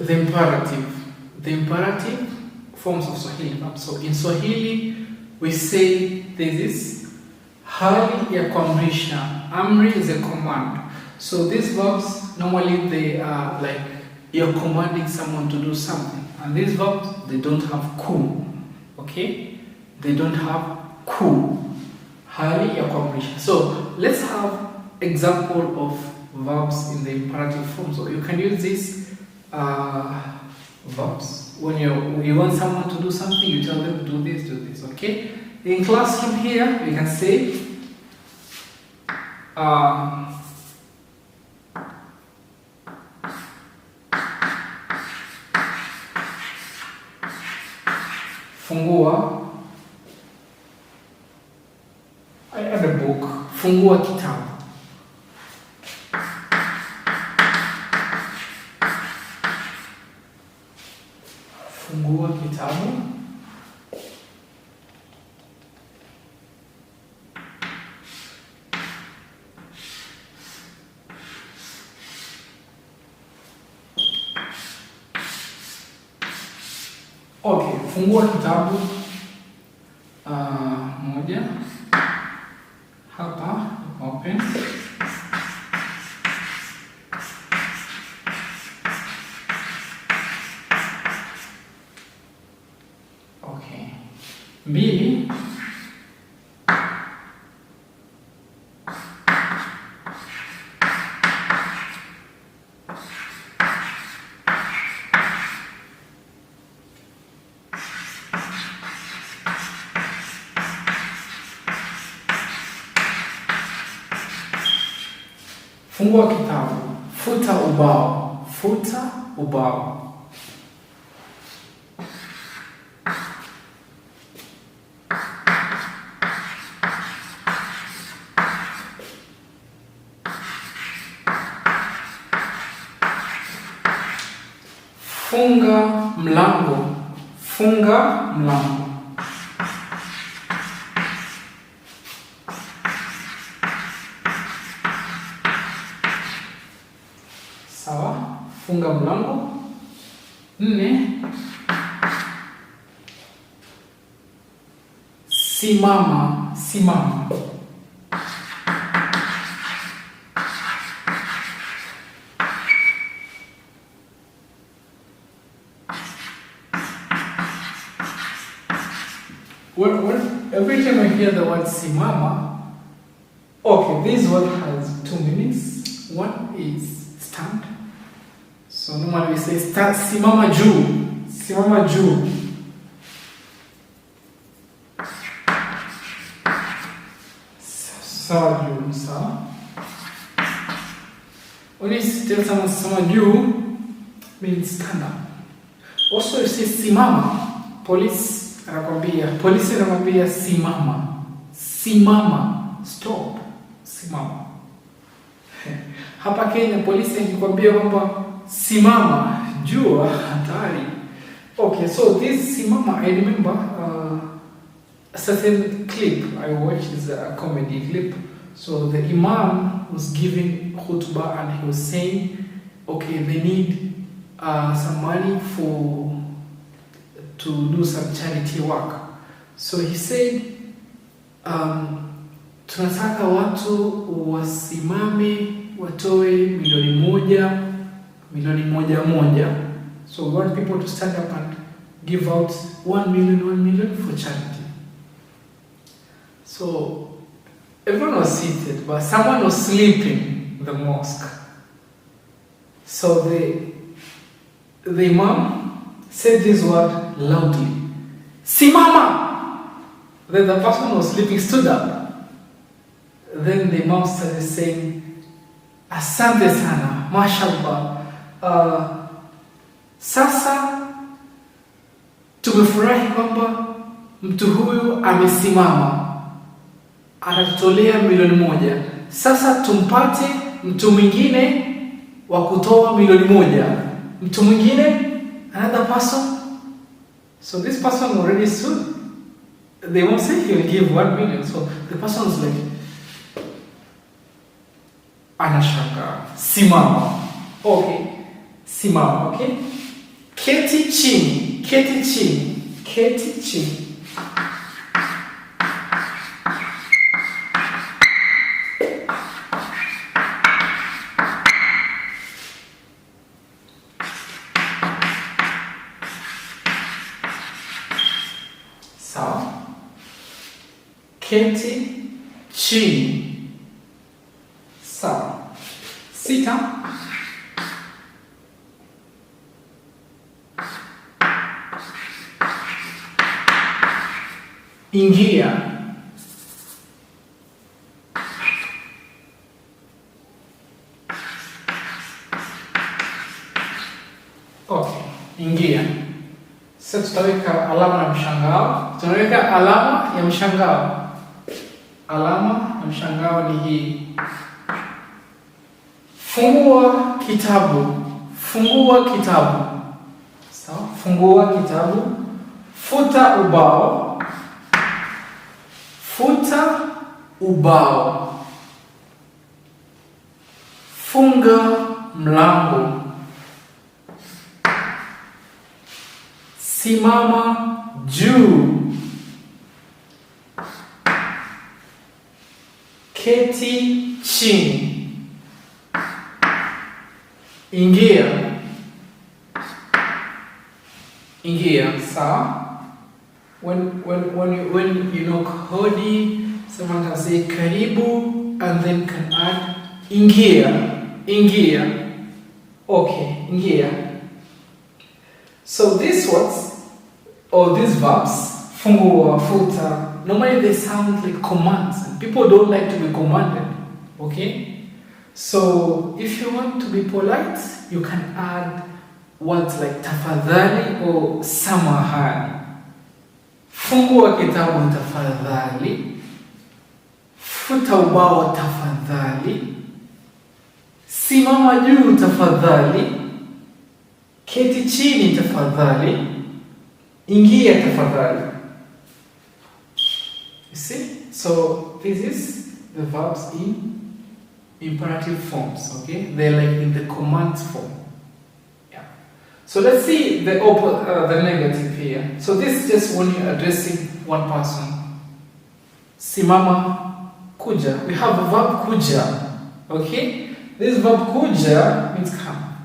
the imperative. The imperative forms of Swahili verbs. So in Swahili we say this is hali ya kuamrisha. Amri is a command. So these verbs normally they are like you're commanding someone to do something. And these verbs they don't have ku. Okay? They don't have ku. Hali ya kuamrisha. So let's have example of verbs in the imperative form. So you can use these verbs. When you want someone to do something, you tell them do this, okay? In classroom here, we can say fungua. I have a book. Fungua kitabu. Fungua kitabu. Okay, fungua kitabu. Moja. Hapa, open. Okay. Mbili. Fungua kitabu. Futa ubao. Futa ubao. Funga mlango. Funga mlango. Sawa, funga mlango. 4. Simama, simama. Every time I hear the word simama, okay, this word has 2 meanings. One is stand. So normally we say stand, simama juu, simama juu. Sawa juu, sawa. When you tell someone simama juu, means stand up. Also you say simama, polisi anakwambia simama, simama, stop, simama. Hapa Kenya polisi akikwambia kwamba simama, jua hatari. Okay, so this simama, I remember a certain clip I watched, is a comedy clip. So the imam was giving khutbah and he was saying, okay, they need some money to do some charity work. So he said, tunataka watu wasimame watoe milioni moja. So we want people to stand up and give out 1 million for charity. So everyone was seated, but someone was sleeping in the mosque. So the imam said this word loudly, simama. Then the person who was sleeping stood up. Then the imam started saying, asante sana, mashallah. Sasa tumefurahi kwamba mtu huyu amesimama, anatutolea 1,000,000. Sasa tumpate mtu mwingine wa kutoa 1,000,000. Mtu mwingine, another person. So this person already stood. They won't say he'll give 1 million. So the person was like, anashaka, simama. Okay, simama, okay? Keti chini, keti chini, keti chini. Sawa. Keti chini. Sawa. 6. Ingia. Okay, ingia. Sasa tutaweka alama ya mshangao. Tunaweka alama ya mshangao. Alama ya mshangao ni hii. Fungua kitabu. Fungua kitabu. Sawa? Fungua kitabu. Futa ubao. Futa ubao. Funga mlango. Simama juu. Keti chini. Ingia. Ingia, sawa? When you knock hodi, someone can say karibu and then can add ingia. Ingia. Okay, ingia. So these words or these verbs, fungua, futa, normally they sound like commands. And people don't like to be commanded. Okay? So if you want to be polite, you can add words like tafadhali or samahani. Fungua kitabu tafadhali. Futa ubao tafadhali. Simama juu tafadhali. Keti chini tafadhali. Ingia tafadhali. You see? So this is the verbs in imperative forms, okay? They're like in the command form. Yeah. So let's see the negative here. So this is just when you're addressing one person. Simama, kuja. We have a verb kuja, okay? This verb kuja means come.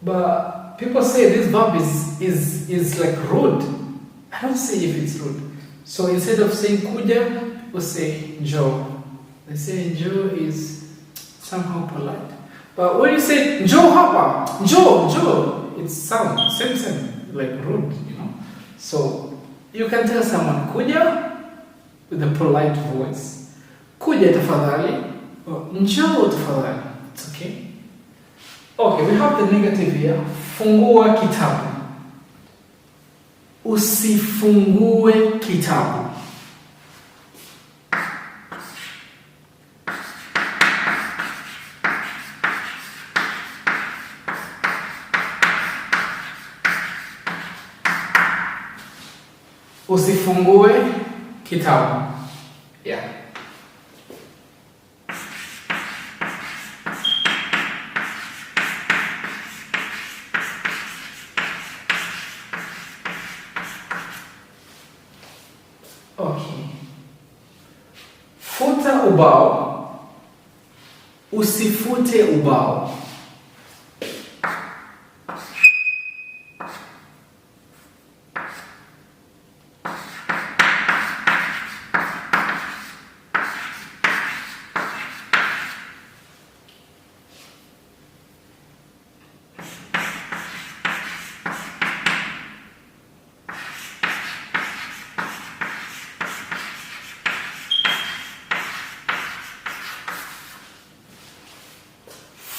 But people say this verb is like rude. I don't say if it's rude. So instead of saying kuja, people say njoo. They say njoo is somehow polite. But when you say njoo hapa, njoo, it sounds same, like rude, you know. So you can tell someone kuja with a polite voice. Kuja tafadhali, or njoo tafadhali. It's okay. Okay, we have the negative here. Fungua kitabu. Usifungue kitabu. Usifungue kitabu. Yeah. Okay. Futa ubao. Usifute ubao.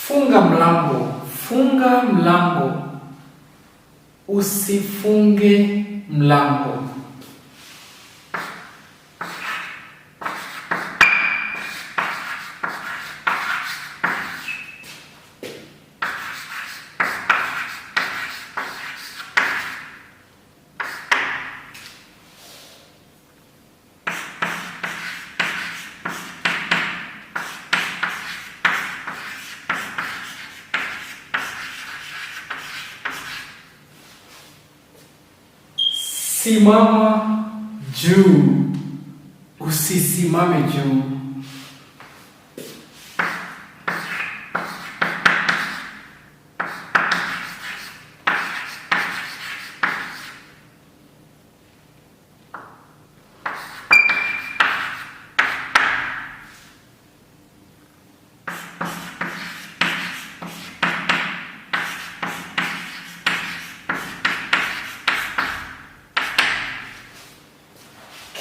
Funga mlango. Funga mlango. Usifunge mlango. Simama juu. Usisimame juu.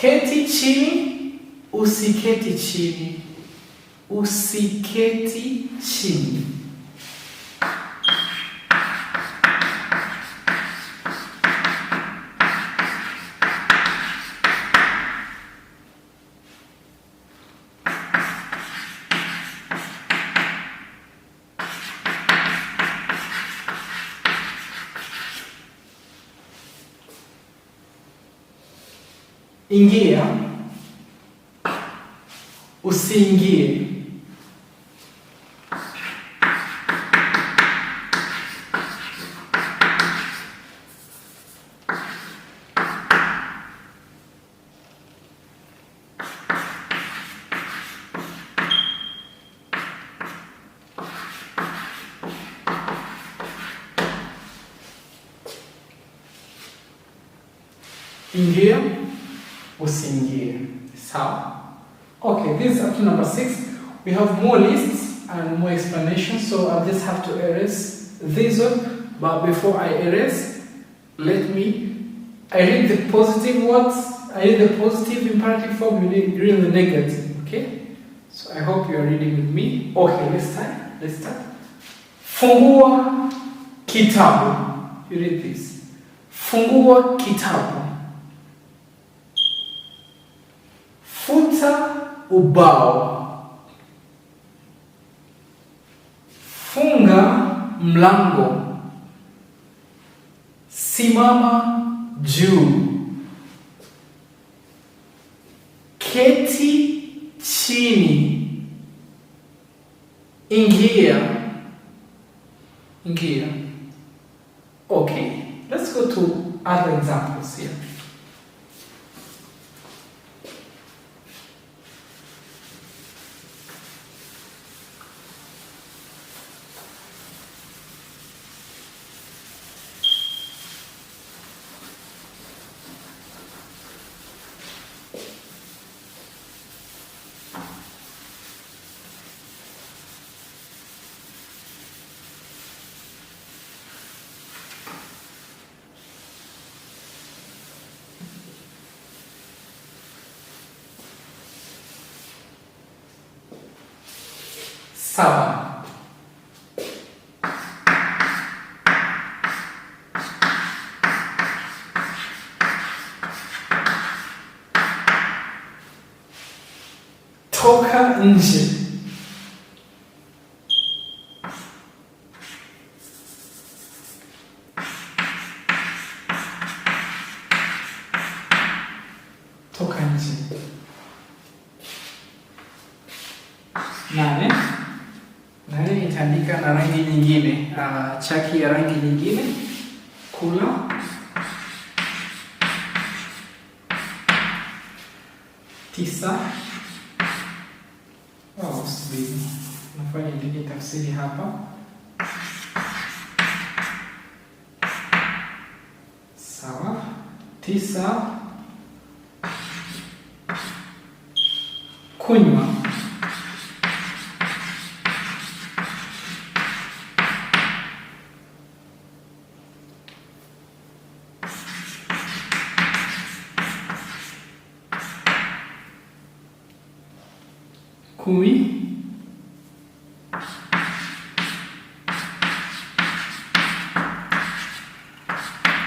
Keti chini, usiketi chini. Usiketi chini. Ingia, usiingie. Ingia, usiingie. Sawa. Okay, this is up to number 6. We have more lists and more explanations, so I'll just have to erase this one. But before I erase, I read the positive words, I read the positive imperative form, you read the negative, okay? So I hope you are reading with me. Okay, let's start. Fungua kitabu. You read this. Fungua kitabu. Futa ubao. Funga mlango. Simama juu. Keti chini. Ingia. Okay, let's go to other examples here. Sawa. Toka nje. Toka nje. 8. Nani nitaandika na rangi nyingine, chaki ya rangi nyingine. Kula. Tisa. Subiri. Nafanya ile tafsiri hapa. Sawa. 9. Kunywa. Kumi.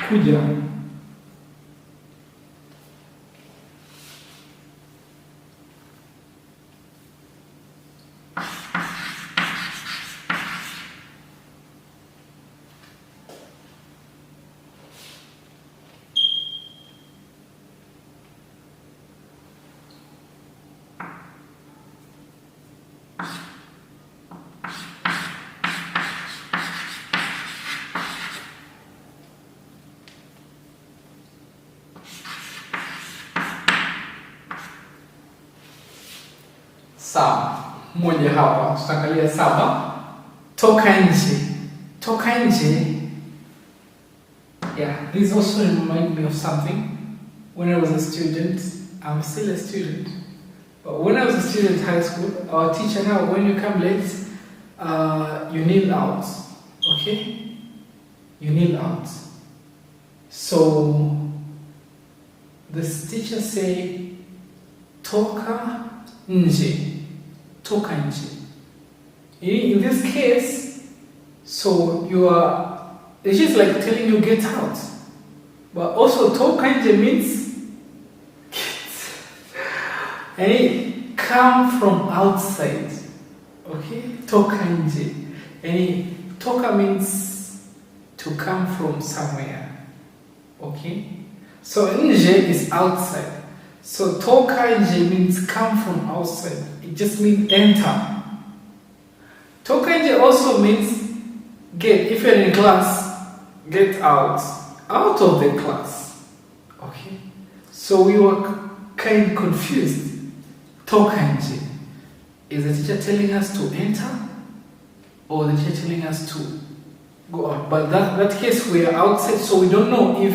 Kuja. Sawa. Moja hapa. Tutaangalia 7. Toka nje. Toka nje. Yeah, this also reminds me of something. When I was a student, I'm still a student. But when I was a student in high school, our teacher now, when you come late, you kneel out. Okay? You kneel out. So this teacher say, toka nje. Toka nje. In this case, so it's just like telling you get out. But also toka nje means and come from outside. Okay? Toka nje. And toka means to come from somewhere. Okay? So nje is outside. So toka nje means come from outside. It just means enter. Toka nje also means get. If you're in class, get out. Out of the class. Okay? So we were kind of confused. Toka nje. Is the teacher telling us to enter? Or the teacher telling us to go out? But that case we are outside, so we don't know if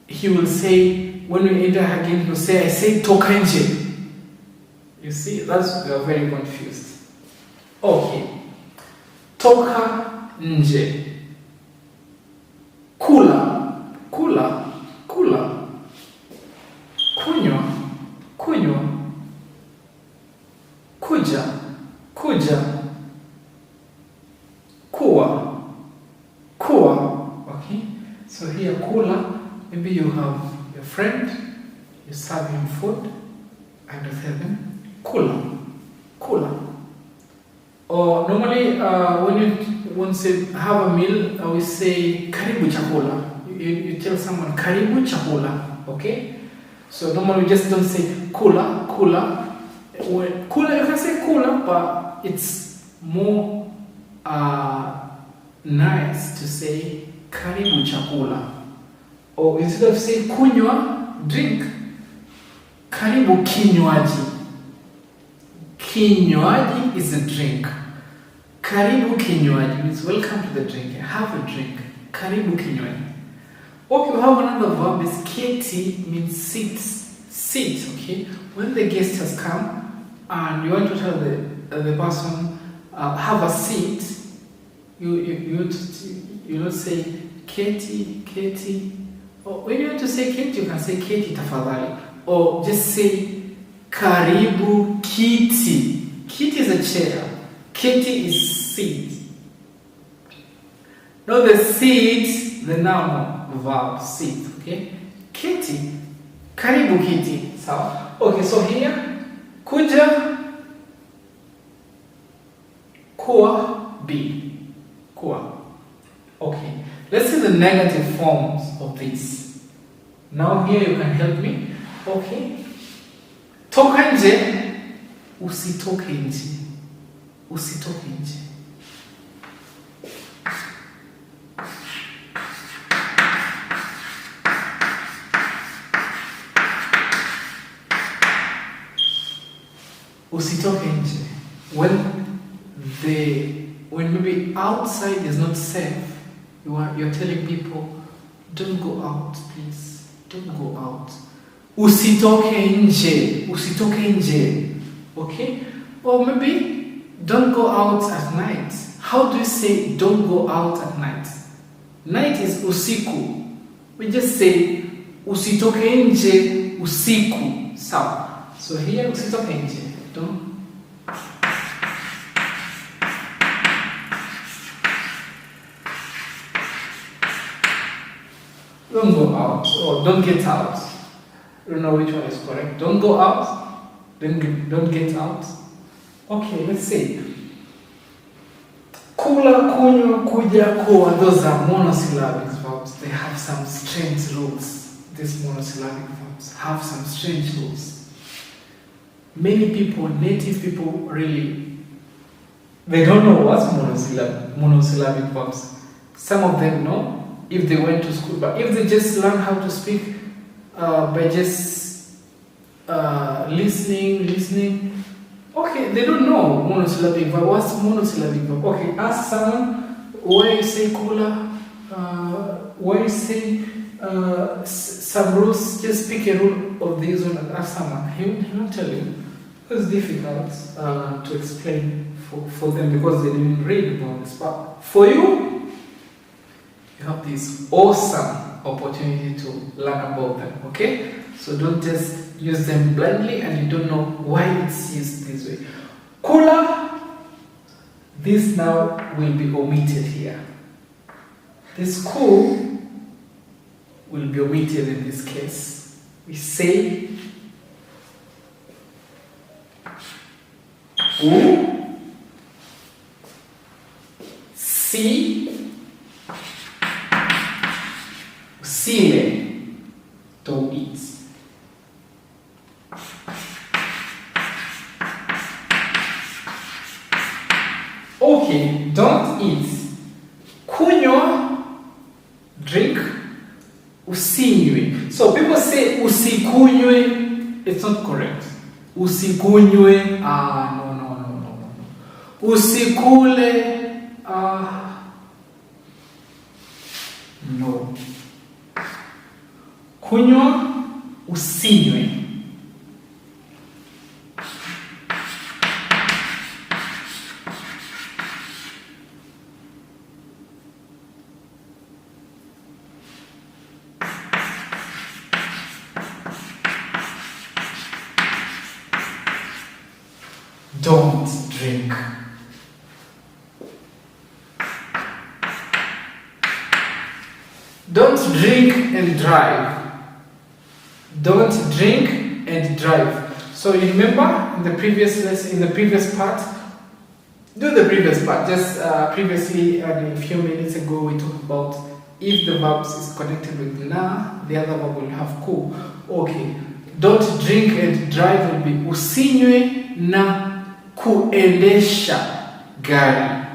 he will say, when we enter again, he will say, I said toka nje. You see, we are very confused. Okay. Toka nje. Kula. Kula. Kula. Kunywa. Kunywa. Kuja. Kuja. Kuwa. Kuwa. Okay? So here, kula, maybe you have your friend, you serve him food, and you tell him, kula. Kula. Or normally, when you say have a meal, we say karibu chakula. You tell someone karibu chakula. Okay? So normally we just don't say kula, kula. When kula, you can say kula, but it's more nice to say karibu chakula. Or instead of saying kunywa, drink, karibu kinywaji. Kinywaji is a drink. Karibu kinywaji means welcome to the drink. Have a drink. Karibu kinywaji. Okay, we have another verb is keti means sit. Sit, okay? When the guest has come and you want to tell the person have a seat, you don't say keti, keti. Or when you want to say keti, you can say keti tafadhali. Or just say karibu kiti. Kiti is a chair. Kiti is seat. Now the seat, the noun verb seat. Okay? Kiti. Karibu kiti. So, okay, so here, kuja, kuwa, be. Kuwa. Okay. Let's see the negative forms of this. Now here you can help me. Okay. Toka nje, usitoke nje. Usitoke nje. Usitoke nje. When maybe outside is not safe, you're telling people, don't go out, please. Don't go out. Usitoke nje. Usitoke nje. Okay? Or maybe don't go out at night. How do you say don't go out at night? Night is usiku. We just say usitoke nje usiku. So here usitoke nje. Don't go out or don't get out. I don't know which one is correct. Don't go out. Don't get out. Okay, let's see. Kula, kunywa, kuja, kuwa. Those are monosyllabic verbs. They have some strange rules. These monosyllabic verbs have some strange rules. Many people, native people, really, they don't know what's monosyllabic verbs. Some of them know if they went to school, but if they just learn how to speak by just listening, Okay, they don't know monosyllabic verb. What's monosyllabic verb? Okay, ask someone why you say cooler, why you say some rules, just pick a rule of these one and ask someone. He will tell you. It's difficult to explain for them because they didn't read about this. But for you, you have this awesome opportunity to learn about them, okay? So don't just use them blindly and you don't know why it's used this way. Cooler, this now will be omitted here. This cool will be omitted in this case. We say u, si, usile, don't eat. Okay, don't eat. Kunywa, drink. Usinywe. So people say usikunywe. It's not correct. Usikunywe. No. Usikule. No. Kunywa, usinywe. Don't drink. Don't drink and drive. Don't drink and drive. So you remember in the previous lesson, in the previous part, do the previous part. Just previously, a few minutes ago, we talked about if the verbs is connected with na, the other verb will have ku. Okay. Don't drink and drive will be usinywe na kuendesha gari.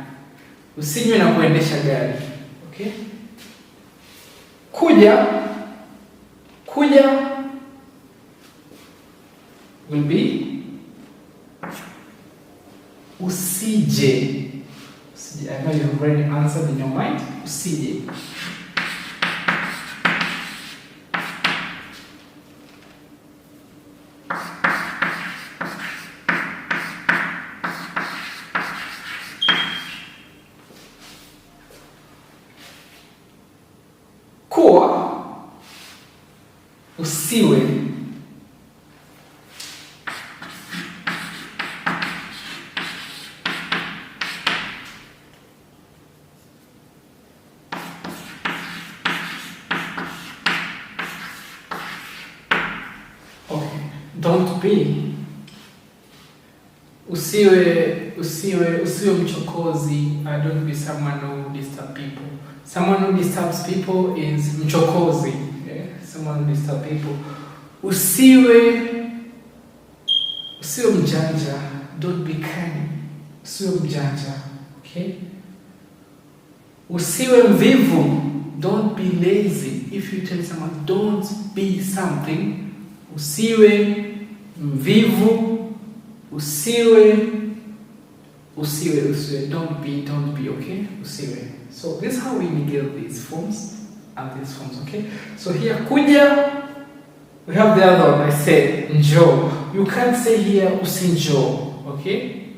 Usinywe na kuendesha gari. Okay? Kuja will be usije. I know you've already answered in your mind. Usije. Kuwa, usiwe. Okay, don't be. Usiwe mchokozi. Don't be someone who disturbs people. Someone who disturbs people is mchokozi. Yeah? Someone who disturbs people. Usiwe mjanja. Don't be cunning. Usiwe mjanja. Okay? Usiwe mvivu. Don't be lazy. If you tell someone don't be something, usiwe mvivu. Usiwe. Don't be, okay? Usiwe. So this is how we negate these forms and these forms, okay? So here, kuja, we have the other one. I said, njo. You can't say here, usinjo, okay?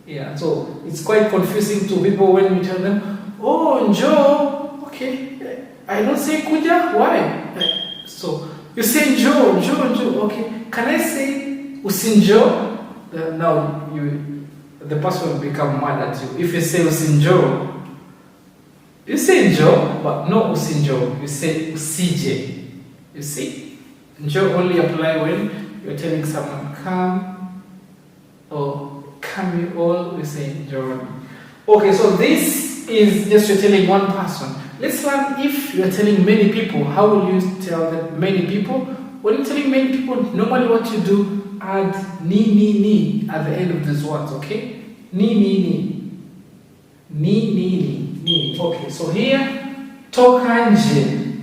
Yeah, so it's quite confusing to people when you tell them, oh, njo, okay. I don't say kuja, why? So you say njo, okay. Can I say usinjo? Now the person will become mad at you. If you say usinjo, you say njo, but no usinjo. You say usije. You see? Njo only apply when you're telling someone come or come you all, you say njo. Okay, so this is just you're telling one person. Let's learn if you're telling many people. How will you tell them many people? When you're telling many people, normally what you do, add ni at the end of these words, okay? Ni. Okay, so here, tokanje.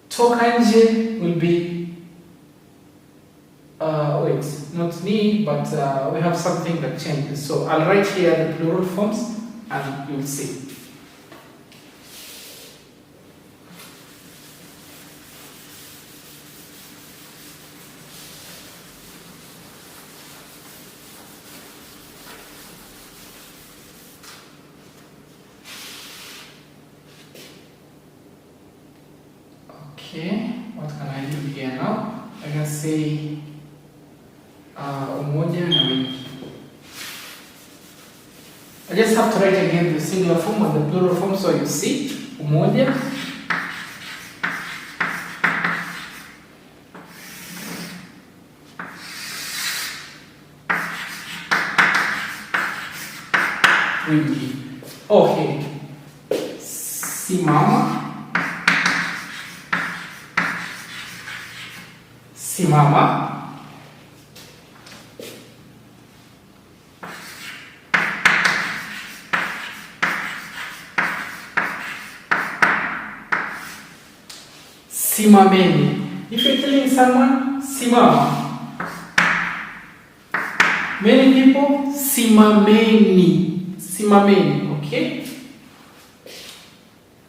Tokanje will be, not ni, but we have something that changes. So I'll write here the plural forms and you'll see. Okay, what can I do here now? I can say umoja na wingi. I just have to write again the singular form and the plural form so you see. Umoja. Wingi. Okay. Simama. Simama. Simameni. If you're telling someone, simama. Many people, simameni. Simameni, okay?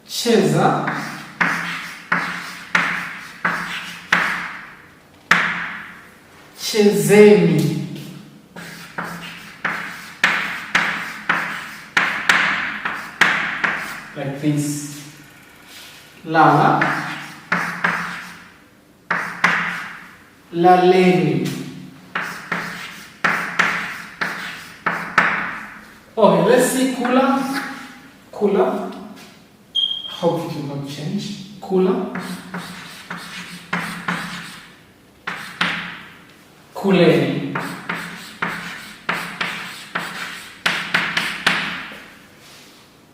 Cheza. Chezeni. Like this. Lala. Laleni. Okay, let's see kula. Kula. Hope it will not change. Kula. Kuleni.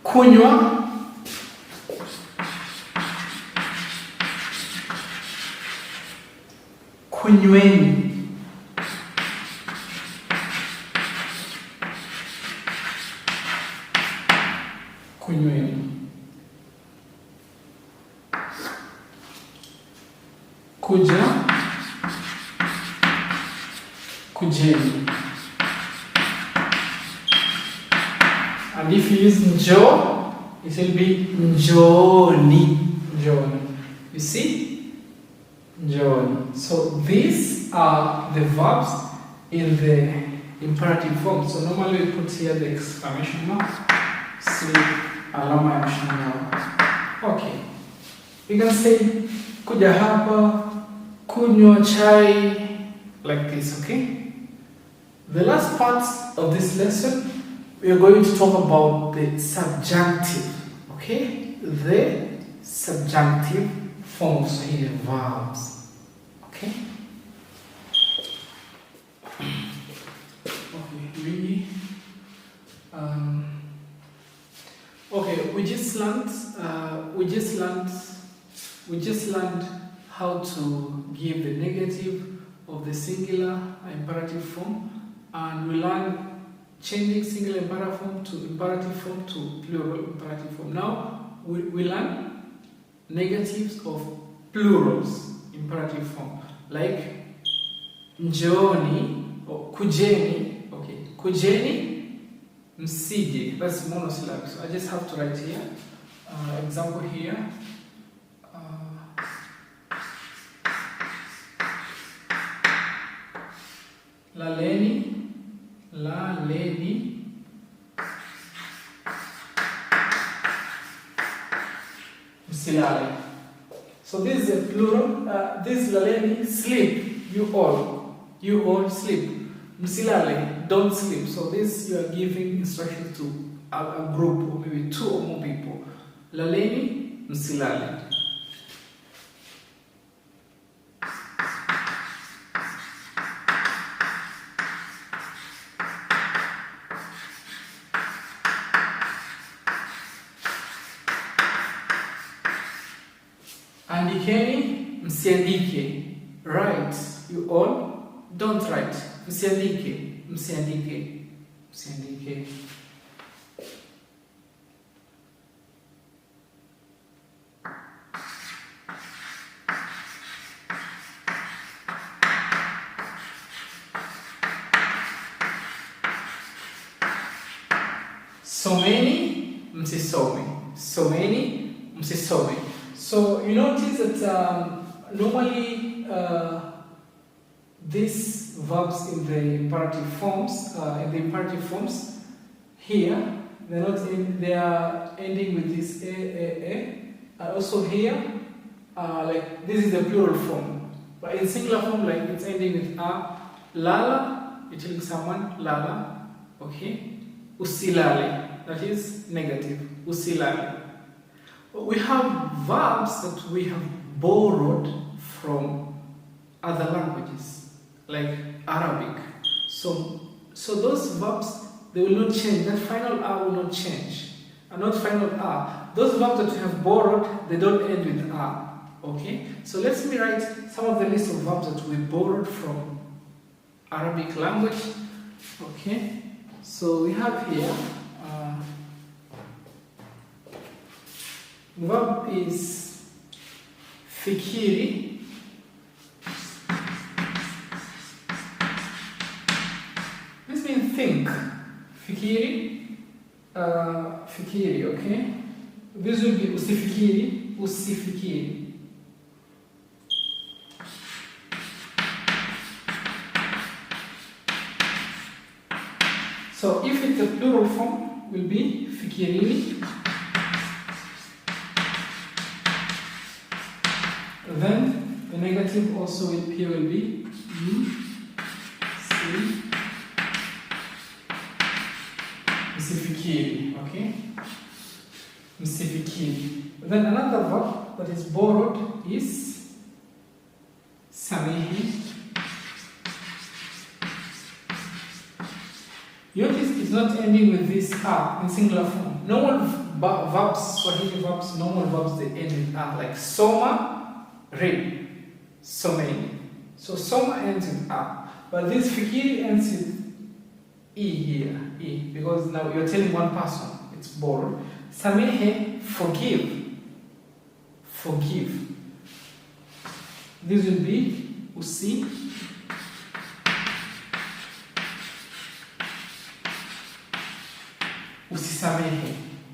Kunywa. Kunyweni. Kunyweni. Kuja. Kujeni. And if you use njo, it will be njoni. Njoni. You see? Njoni. So these are the verbs in the imperative form. So normally we put here the exclamation mark. See, alama ya mshangao. Okay. You can say kuja hapa, kunywa chai, like this, okay? The last part of this lesson, we are going to talk about the subjunctive, okay? The subjunctive form of Swahili verbs, okay? Okay, really? Okay, we just learned how to give the negative of the singular imperative form, and we learned changing singular imperative form to plural imperative form. Now we learn negatives of plurals imperative form, like njooni or kujeni. Okay, kujeni, msije. That's monosyllable. So I just have to write here. Example here. Laleni, laleni, msilale. So this is a plural. This laleni, sleep. You all sleep. Msilale, don't sleep. So this you are giving instructions to a group or maybe two or more people. Laleni, msilale. Andikeni, msiandike. Write, you all. Don't write. Msiandike, msiandike, msiandike. someni, msisome. Someni, msisome. So you notice that normally these verbs in the imperative forms, here they are ending with this a. And also here, like this is the plural form. But in singular form, like it's ending with a. Lala, you're telling someone lala, okay? Usilale, that is negative. Usilale. We have verbs that we have borrowed from other languages, like Arabic. So those verbs, they will not change. That final R will not change. And not final R. Those verbs that we have borrowed, they don't end with R. Okay? So let me write some of the list of verbs that we borrowed from Arabic language. Okay? So we have here verb is fikiri. This means think. Fikiri, okay? This will be usifikiri. So if it's a plural form, will be fikirini. Then the negative also here will be msifikiri, okay? Msifikiri. Then another verb that is borrowed is samehe. Notice it's not ending with this R in singular form. Normal verbs, Swahili verbs, normal verbs, they end with R, like soma, read, someni. So soma ends with R, but this fikiri ends with E here, E, because now you're telling one person, it's borrowed. Samehe, forgive. This will be usisamehe.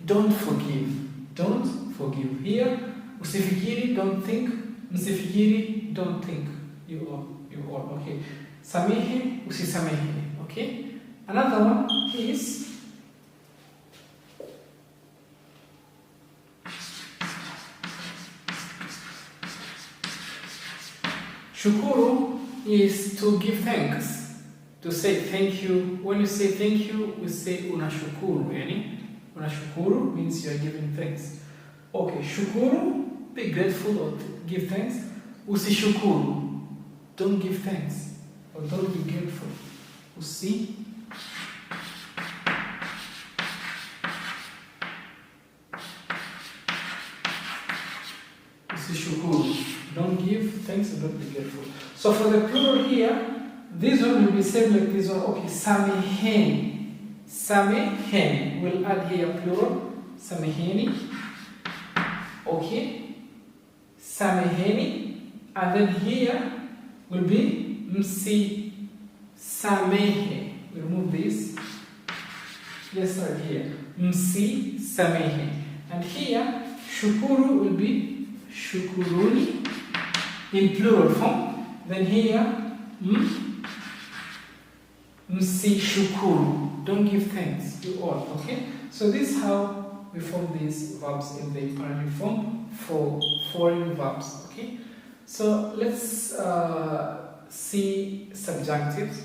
Don't forgive. Here, usifikiri, don't think. Msifikiri, don't think. You all, okay. Samehe, usisamehe, okay. Another one is shukuru is to give thanks, to say thank you. When you say thank you, we say unashukuru, yani unashukuru means you are giving thanks. Okay, shukuru, be grateful or give thanks. Usishukuru, don't give thanks or don't be grateful. Usishukuru, don't give thanks and don't be grateful. So for the plural here, this one will be same like this one. Okay, sameheni. Sameheni. We'll add here plural. Sameheni. Okay. Sameheni. And then here will be msisamehe. We remove this. Yes, right here. Msisamehe. And here, shukuru will be shukuruni in plural form. Then here, msishukuru. Don't give thanks, you all, okay? So this is how we form these verbs in the imperative form for foreign verbs, okay? So let's see subjunctives.